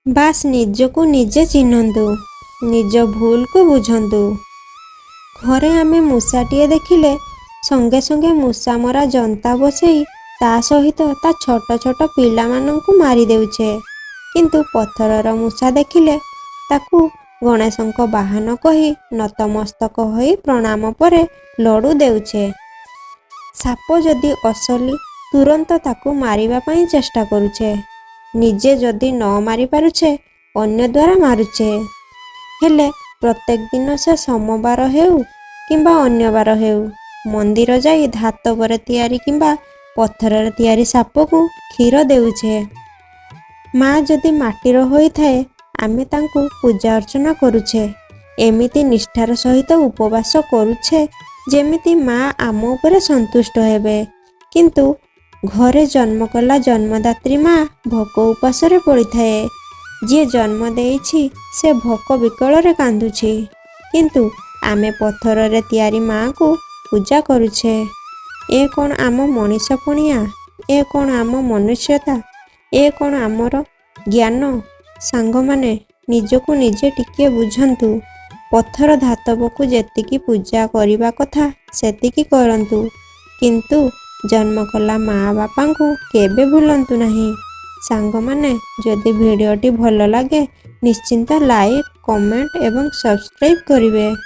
ବାସ୍ ନିଜକୁ ନିଜେ ଚିହ୍ନନ୍ତୁ, ନିଜ ଭୁଲକୁ ବୁଝନ୍ତୁ। ଘରେ ଆମେ ମୂଷାଟିଏ ଦେଖିଲେ ସଙ୍ଗେ ସଙ୍ଗେ ମୂଷା ମରା ଜନ୍ତା ବସେଇ ତା ସହିତ ତା ଛୋଟ ଛୋଟ ପିଲାମାନଙ୍କୁ ମାରି ଦେଉଛେ। କିନ୍ତୁ ପଥରର ମୂଷା ଦେଖିଲେ ତାକୁ ଗଣେଶଙ୍କ ବାହନ କହି ନତମସ୍ତକ ହୋଇ ପ୍ରଣାମ ପରେ ଲଡ଼ୁ ଦେଉଛେ। ସାପ ଯଦି ଅସଲି ତୁରନ୍ତ ତାକୁ ମାରିବା ପାଇଁ ଚେଷ୍ଟା କରୁଛେ। ନିଜେ ଯଦି ନ ମାରି ପାରୁଛେ ଅନ୍ୟ ଦ୍ୱାରା ମାରୁଛେ। ହେଲେ ପ୍ରତ୍ୟେକ ଦିନ ସେ ସୋମବାର ହେଉ କିମ୍ବା ଅନ୍ୟ ବାର ହେଉ ମନ୍ଦିର ଯାଇ ଧାତବରେ ତିଆରି କିମ୍ବା ପଥରରେ ତିଆରି ସାପକୁ କ୍ଷୀର ଦେଉଛେ। ମା ଯଦି ମାଟିର ହୋଇଥାଏ ଆମେ ତାଙ୍କୁ ପୂଜା ଅର୍ଚ୍ଚନା କରୁଛେ। ଏମିତି ନିଷ୍ଠାର ସହିତ ଉପବାସ କରୁଛେ ଯେମିତି ମା ଆମ ଉପରେ ସନ୍ତୁଷ୍ଟ ହେବେ। କିନ୍ତୁ ଘରେ ଜନ୍ମ କଲା ଜନ୍ମଦାତ୍ରୀ ମା ଭୋକ ଉପାସରେ ପଡ଼ିଥାଏ। ଯିଏ ଜନ୍ମ ଦେଇଛି ସେ ଭୋକ ବିକଳରେ କାନ୍ଦୁଛି। କିନ୍ତୁ ଆମେ ପଥରରେ ତିଆରି ମା'କୁ ପୂଜା କରୁଛେ। ଏ କ'ଣ ଆମ ମଣିଷ ପଣିଆ? ଏ କ'ଣ ଆମ ମନୁଷ୍ୟତା? ଏ କ'ଣ ଆମର ଜ୍ଞାନ? ସାଙ୍ଗମାନେ ନିଜକୁ ନିଜେ ଟିକିଏ ବୁଝନ୍ତୁ। ପଥର ଧାତବକୁ ଯେତିକି ପୂଜା କରିବା କଥା ସେତିକି କରନ୍ତୁ। କିନ୍ତୁ ଜନ୍ମ କଲା ମା ବାପାଙ୍କୁ କେବେ ଭୁଲନ୍ତୁ ନାହିଁ। ସାଙ୍ଗମାନେ ଯଦି ଭିଡ଼ିଓଟି ଭଲ ଲାଗେ ନିଶ୍ଚିନ୍ତ ଲାଇକ୍, କମେଣ୍ଟ ଏବଂ ସବସ୍କ୍ରାଇବ୍ କରିବେ।